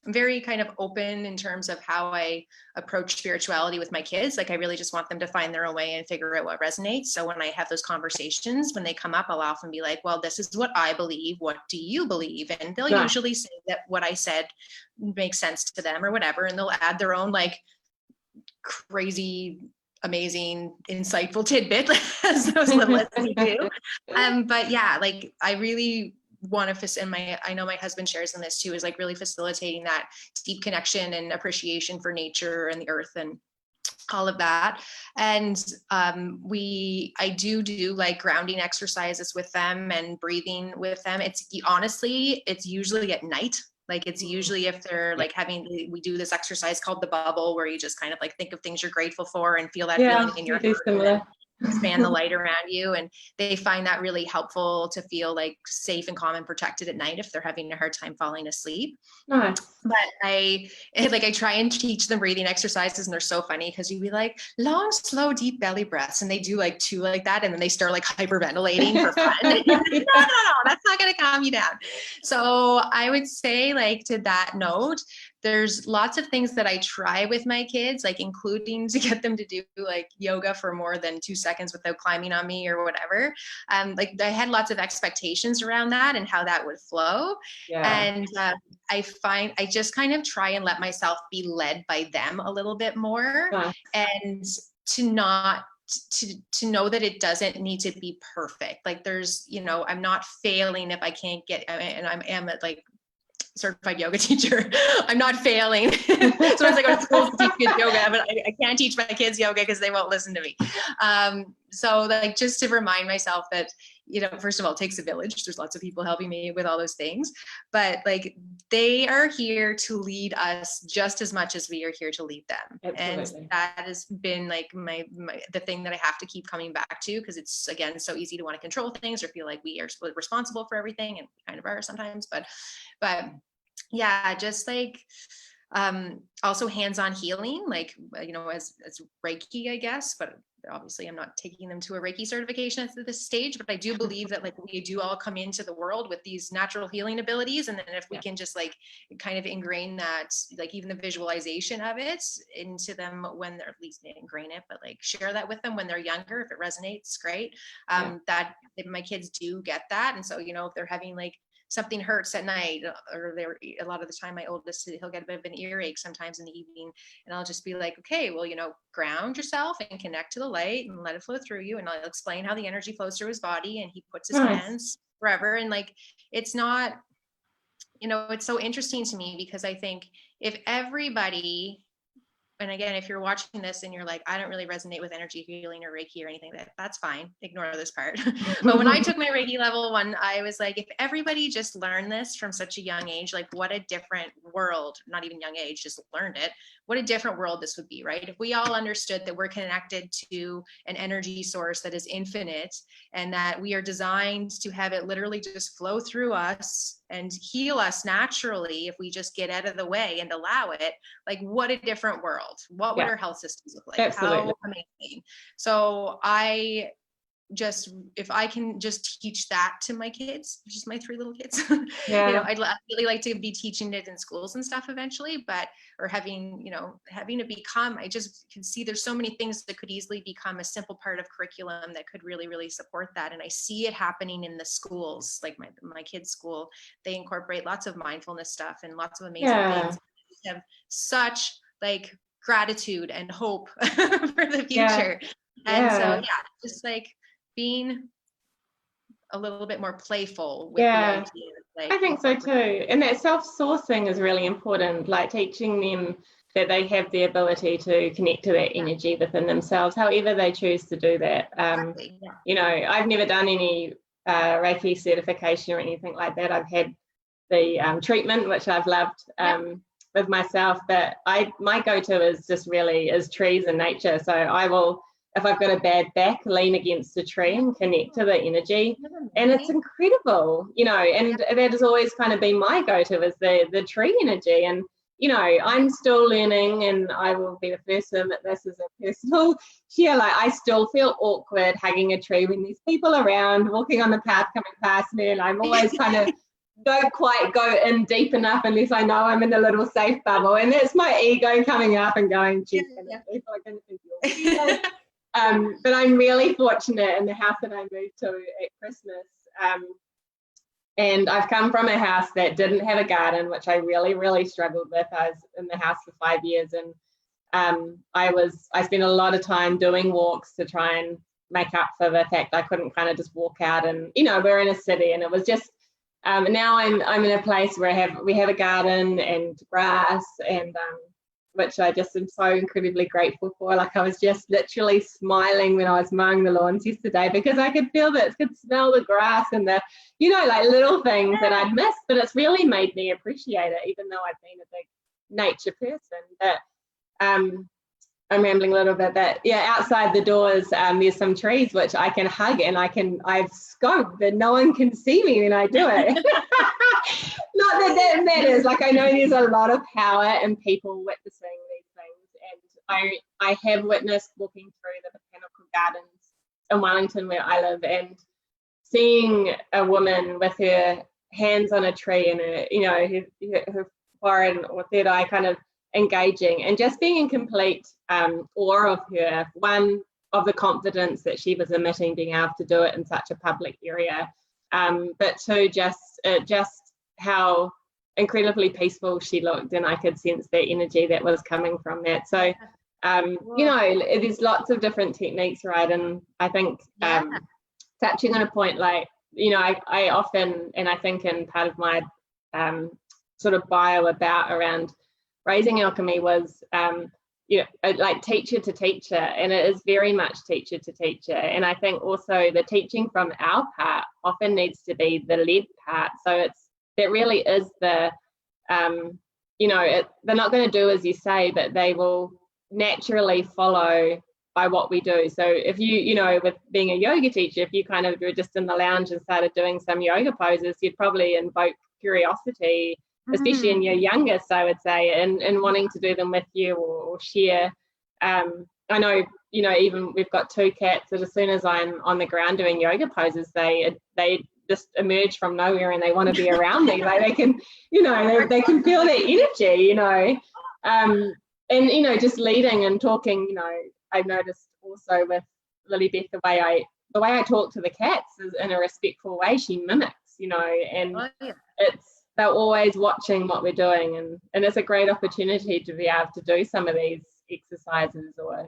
I'm very kind of open in terms of how I approach spirituality with my kids. Like I really just want them to find their own way and figure out what resonates. So when I have those conversations, when they come up, I'll often be like, well, this is what I believe. What do you believe? And they'll usually say that what I said makes sense to them or whatever. And they'll add their own like crazy, amazing, insightful tidbit as those little as we do. But yeah, like I really want to and I know my husband shares in this too, is like really facilitating that deep connection and appreciation for nature and the earth and all of that. And I do like grounding exercises with them and breathing with them. It's usually at night. Like it's usually if they're like we do this exercise called the bubble, where you just kind of like think of things you're grateful for and feel that feeling in your heart. Expand the light around you, and they find that really helpful to feel like safe and calm and protected at night if they're having a hard time falling asleep. Nice. But I try and teach them breathing exercises, and they're so funny because you'd be like, long, slow, deep belly breaths, and they do like 2 like that, and then they start like hyperventilating for fun. No, that's not going to calm you down. So I would say, like, to that note, there's lots of things that I try with my kids, like including to get them to do like yoga for more than 2 seconds without climbing on me or whatever. Like I had lots of expectations around that and how that would flow. And I find I just kind of try and let myself be led by them a little bit more, and to know that it doesn't need to be perfect. Like there's, you know, I'm not failing if I can't get, and I am like certified yoga teacher. I'm not failing. Sometimes I go to school to teach kids yoga, but I can't teach my kids yoga because they won't listen to me. So like just to remind myself that, you know, first of all, it takes a village. There's lots of people helping me with all those things, but like they are here to lead us just as much as we are here to lead them. Absolutely. And that has been like the thing that I have to keep coming back to, because it's, again, so easy to want to control things or feel like we are responsible for everything, and we kind of are sometimes, but yeah, just like also hands-on healing, like, you know, as Reiki, I guess, but obviously I'm not taking them to a Reiki certification at this stage, but I do believe that like we do all come into the world with these natural healing abilities. And then if we can just like kind of ingrain that, like even the visualization of it into them when they're, at least ingrain it, but like share that with them when they're younger, if it resonates, great. That my kids do get that. And so, you know, if they're having like something hurts at night, or a lot of the time my oldest, he'll get a bit of an earache sometimes in the evening, and I'll just be like, okay, well, you know, ground yourself and connect to the light and let it flow through you. And I'll explain how the energy flows through his body, and he puts his hands wherever. And like, it's not, you know, it's so interesting to me because I think if everybody, and again, if you're watching this and you're like, I don't really resonate with energy healing or Reiki or anything, that's fine. Ignore this part. But when I took my Reiki level 1, I was like, if everybody just learned this from such a young age, like what a different world, not even young age, just learned it, what a different world this would be, right? If we all understood that we're connected to an energy source that is infinite, and that we are designed to have it literally just flow through us and heal us naturally if we just get out of the way and allow it, like what a different world. What would our health systems look like? Absolutely. How amazing. So if I can just teach that to my kids, just my 3 little kids, you know, I'd really like to be teaching it in schools and stuff eventually, or having it become, I just can see there's so many things that could easily become a simple part of curriculum that could really, really support that. And I see it happening in the schools, like my kids' school, they incorporate lots of mindfulness stuff and lots of amazing things. They have such like gratitude and hope for the future. And so just like being a little bit more playful with the idea. Like, I think so too. And that self-sourcing is really important, like teaching them that they have the ability to connect to that energy within themselves, however they choose to do that. You know, I've never done any Reiki certification or anything like that. I've had the treatment, which I've loved with myself, but my go-to is just really is trees and nature. So I will, if I've got a bad back, lean against a tree and connect to the energy, and it's incredible, you know. And that has always kind of been my go-to, is the tree energy. And you know, I'm still learning, and I will be the first to admit this as a personal share. Like, I still feel awkward hugging a tree when there's people around, walking on the path coming past me, and I'm always kind of don't quite go in deep enough unless I know I'm in a little safe bubble, and that's my ego coming up and going, geez, people are going to think you're weird. But I'm really fortunate in the house that I moved to at Christmas. And I've come from a house that didn't have a garden, which I really, really struggled with. I was in the house for 5 years, and I spent a lot of time doing walks to try and make up for the fact I couldn't kind of just walk out. And you know, we're in a city, and it was just now I'm in a place where we have a garden and grass, and which I just am so incredibly grateful for. Like, I was just literally smiling when I was mowing the lawns yesterday, because I could could smell the grass and the, you know, like little things that I'd missed. But it's really made me appreciate it, even though I've been a big nature person. But I'm rambling a little bit, but yeah, outside the doors, there's some trees which I can hug, and I've scoped that no one can see me when I do it. Not that matters. Like, I know there's a lot of power in people witnessing these things, and I have witnessed walking through the botanical gardens in Wellington where I live, and seeing a woman with her hands on a tree and her, you know, her forehead or third eye kind of engaging, and just being in complete awe of her. One, of the confidence that she was emitting, being able to do it in such a public area, but two, just how incredibly peaceful she looked, and I could sense the energy that was coming from that. So you know, there's lots of different techniques, right? And I think touching on a point, like, you know, I often, and I think in part of my sort of bio around raising alchemy was you know, like teacher to teacher, and it is very much teacher to teacher. And I think also the teaching from our part often needs to be the led part. So that really is the you know, they're not going to do as you say, but they will naturally follow by what we do. So if you know, with being a yoga teacher, if you kind of were just in the lounge and started doing some yoga poses, you'd probably invoke curiosity, especially in your youngest, I would say, and wanting to do them with you or share. I know, you know, even we've got 2 cats that as soon as I'm on the ground doing yoga poses, they just emerge from nowhere and they want to be around me. Like, they can, you know, they can feel that energy, you know. And, you know, just leading and talking, you know, I've noticed also with Lily Beth, the way I talk to the cats is in a respectful way. She mimics, you know, and they're always watching what we're doing, and it's a great opportunity to be able to do some of these exercises, or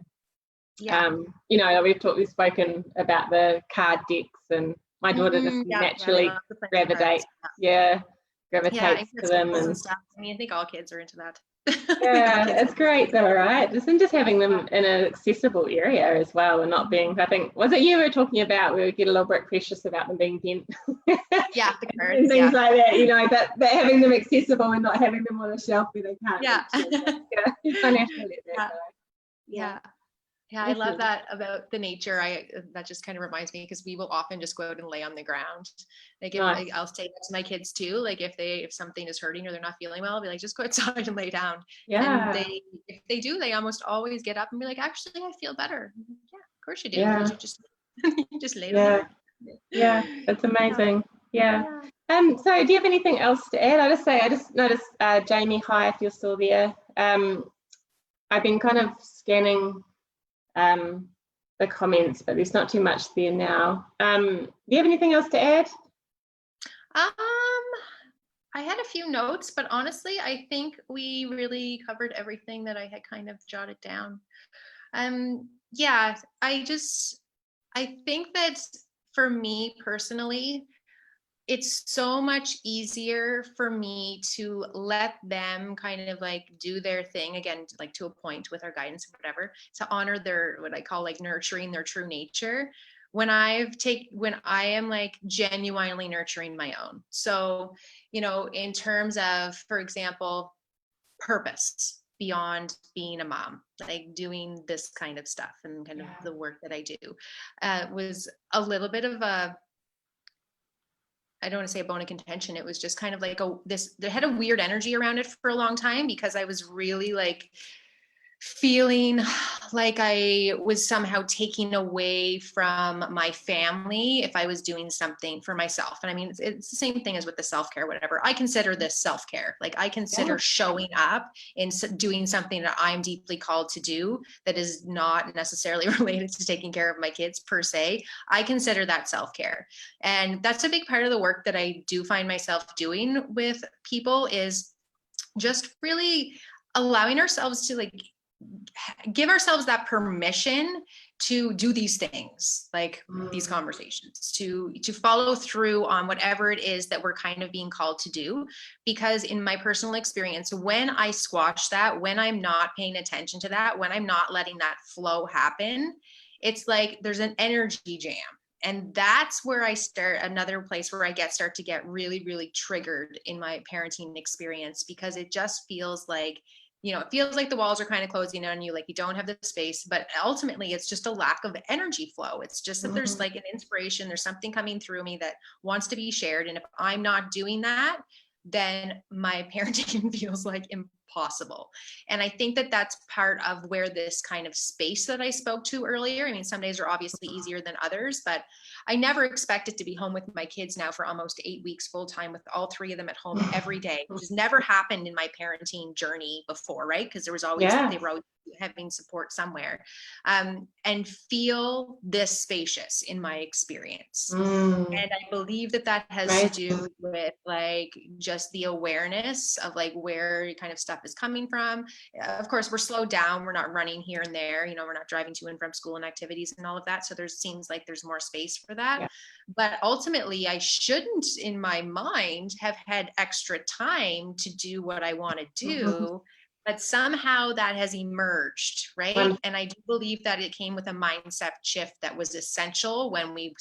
you know, we've spoken about the card decks, and my daughter just naturally gravitates to them and stuff. I mean, I think all kids are into that. Yeah, it's great though, right? Just having them in an accessible area as well, and not being, I think, was it you were talking about, we would get a little bit precious about them being bent. Yeah, the cards, and things like that, you know, but having them accessible and not having them on a shelf where they can't. It's financially let that go. Yeah, I love that about the nature. That just kind of reminds me, because we will often just go out and lay on the ground. Like, I'll say that to my kids too. Like, if something is hurting or they're not feeling well, I'll be like, just go outside and lay down. Yeah. And if they do, they almost always get up and be like, actually, I feel better. Yeah, of course you do. Yeah. You just lay down. Yeah, that's amazing. Yeah. So do you have anything else to add? I just noticed Jamie, hi, if you're still there. I've been kind of scanning the comments, but there's not too much there now. Do you have anything else to add? I had a few notes, but honestly, I think we really covered everything that I had kind of jotted down. Yeah, I think that for me personally, it's so much easier for me to let them kind of like do their thing again, like to a point with our guidance or whatever, to honor their, what I call like nurturing their true nature, when I am like genuinely nurturing my own. So, in terms of, for example, purpose beyond being a mom, like doing this kind of stuff and kind of the work that I do, was a little bit of a, I don't want to say a bone of contention. It was just kind of like there had a weird energy around it for a long time, because I was really like feeling like I was somehow taking away from my family if I was doing something for myself. And I mean, it's the same thing as with the self-care, whatever. I consider this self-care. Like I consider showing up and doing something that I'm deeply called to do that is not necessarily related to taking care of my kids per se. I consider that self-care. And that's a big part of the work that I do find myself doing with people, is just really allowing ourselves to like give ourselves that permission to do these things, like these conversations, to follow through on whatever it is that we're kind of being called to do. Because in my personal experience, when I squash that, when I'm not paying attention to that, when I'm not letting that flow happen, it's like there's an energy jam. And that's where I start, another place where I start to get really, really triggered in my parenting experience, because it just feels like, it feels like the walls are kind of closing on you, like you don't have the space, but ultimately it's just a lack of energy flow. It's just that there's like an inspiration, there's something coming through me that wants to be shared. And if I'm not doing that, then my parenting feels like impossible. And I think that that's part of where this kind of space that I spoke to earlier, I mean, some days are obviously easier than others, but I never expected to be home with my kids now for almost 8 weeks full time, with all 3 of them at home every day, which has never happened in my parenting journey before, right? Because they were always having support somewhere, and feel this spacious in my experience. And I believe that has to do with like just the awareness of like where kind of stuff is coming from. Of course, we're slowed down. We're not running here and there. We're not driving to and from school and activities and all of that. So seems like there's more space for that. Yeah. But ultimately, I shouldn't, in my mind, have had extra time to do what I want to do. But somehow that has emerged, right? And I do believe that it came with a mindset shift that was essential when we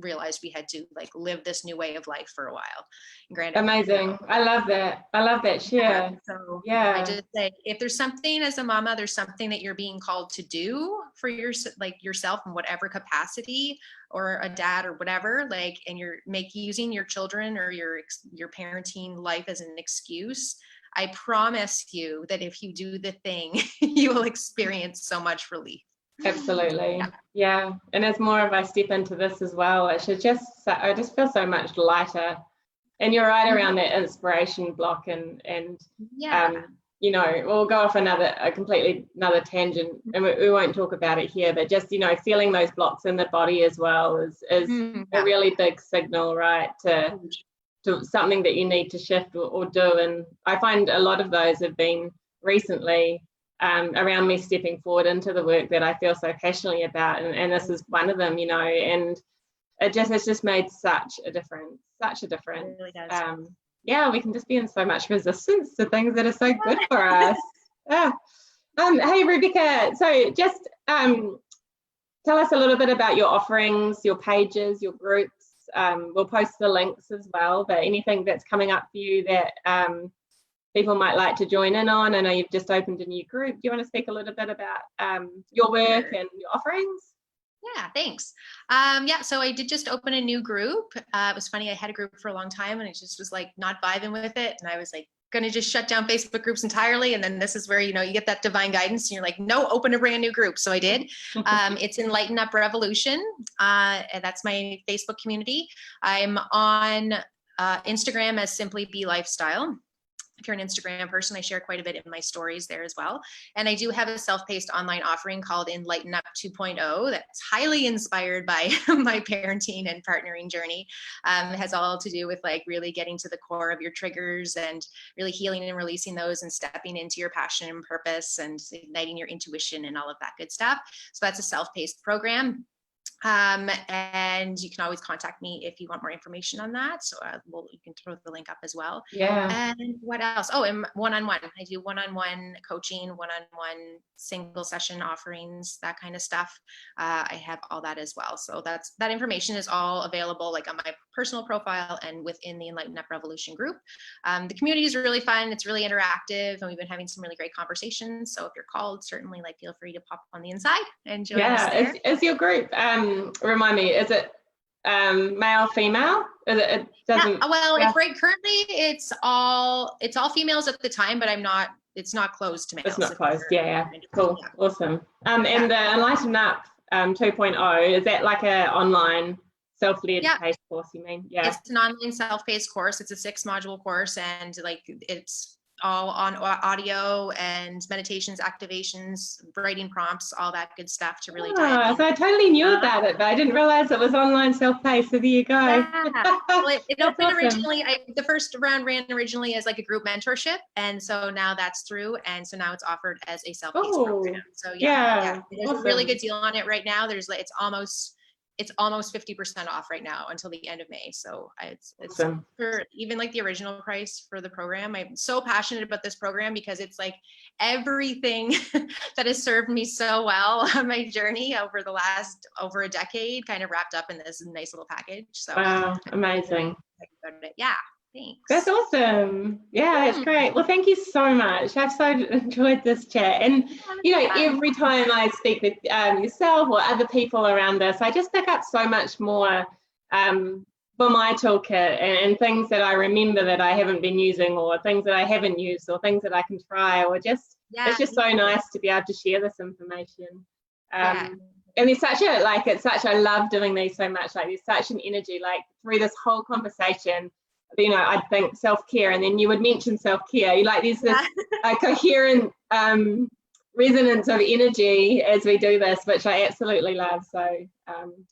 realized we had to like live this new way of life for a while. Granted, amazing. I love that share. So I just say, if there's something as a mama, there's something that you're being called to do for yourself in whatever capacity, or a dad or whatever, like, and you're using your children or your parenting life as an excuse, I promise you that if you do the thing, you will experience so much relief. Absolutely. Yeah. And as more of I step into this as well, I just feel so much lighter. And you're right around that inspiration block, and we'll go off completely another tangent, and we won't talk about it here, but just, feeling those blocks in the body as well is a really big signal, right, to something that you need to shift or do. And I find a lot of those have been recently around me stepping forward into the work that I feel so passionately about, and this is one of them, and it's just made such a difference. It really does. We can just be in so much resistance to things that are so good for us. Hey Rebecca, so just tell us a little bit about your offerings, your pages, your groups. We'll post the links as well, but anything that's coming up for you that people might like to join in on. I know you've just opened a new group. Do you want to speak a little bit about your work and your offerings? Yeah, thanks. So I did just open a new group. It was funny, I had a group for a long time and it just was like not vibing with it. And I was like, going to just shut down Facebook groups entirely. And then this is where, you get that divine guidance and you're like, no, open a brand new group. So I did. It's Enlighten Up Revolution. And that's my Facebook community. I'm on Instagram as Simply Be Lifestyle. If you're an Instagram person, I share quite a bit in my stories there as well. And I do have a self-paced online offering called Enlighten Up 2.0 that's highly inspired by my parenting and partnering journey. It has all to do with like really getting to the core of your triggers and really healing and releasing those and stepping into your passion and purpose and igniting your intuition and all of that good stuff. So that's a self-paced program. And you can always contact me if you want more information on that. So you can throw the link up as well. Yeah. And what else? Oh, and one-on-one. I do one-on-one coaching, one-on-one single session offerings, that kind of stuff. I have all that as well. So that information is all available like on my personal profile and within the Enlighten Up Revolution group. The community is really fun. It's really interactive, and we've been having some really great conversations. So if you're called, certainly like feel free to pop on the inside and join us there. Is your group, remind me, is it male, female? It doesn't. Yeah, well, currently it's all females at the time, but it's not closed to males. It's not closed. Yeah. Cool. Yeah. Awesome. And the Enlighten Up 2.0, is that like a online self-led paced course, you mean? Yeah. It's an online self-paced course. It's a 6-module course, and like it's all on audio and meditations, activations, writing prompts, all that good stuff to really dive in. So I totally knew about it, but I didn't realize it was online self-paced. So there you go. Yeah. Well, it opened awesome. Originally, the first round ran originally as like a group mentorship, and so now that's through, and so now it's offered as a self-paced program. So there's awesome. A really good deal on it right now. It's almost 50% off right now until the end of May. So it's awesome. For even like the original price for the program. I'm so passionate about this program because it's like everything that has served me so well on my journey over a decade kind of wrapped up in this nice little package. So wow, amazing. Yeah. Thanks. That's awesome. Yeah, it's great. Well, thank you so much. I've so enjoyed this chat. And, every time I speak with yourself or other people around this, I just pick up so much more for my toolkit and things that I remember that I haven't been using, or things that I haven't used, or things that I can try, or just, it's just so nice to be able to share this information. And there's I love doing these so much. Like there's such an energy, like through this whole conversation, I'd think self-care, and then you would mention self-care. There's this coherent resonance of energy as we do this, which I absolutely love. So,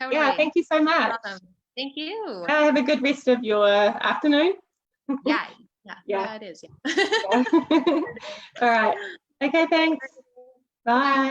totally. Thank you so much. Awesome. Thank you. Have a good rest of your afternoon. Yeah, it is. Yeah. All right. Okay, thanks. Bye.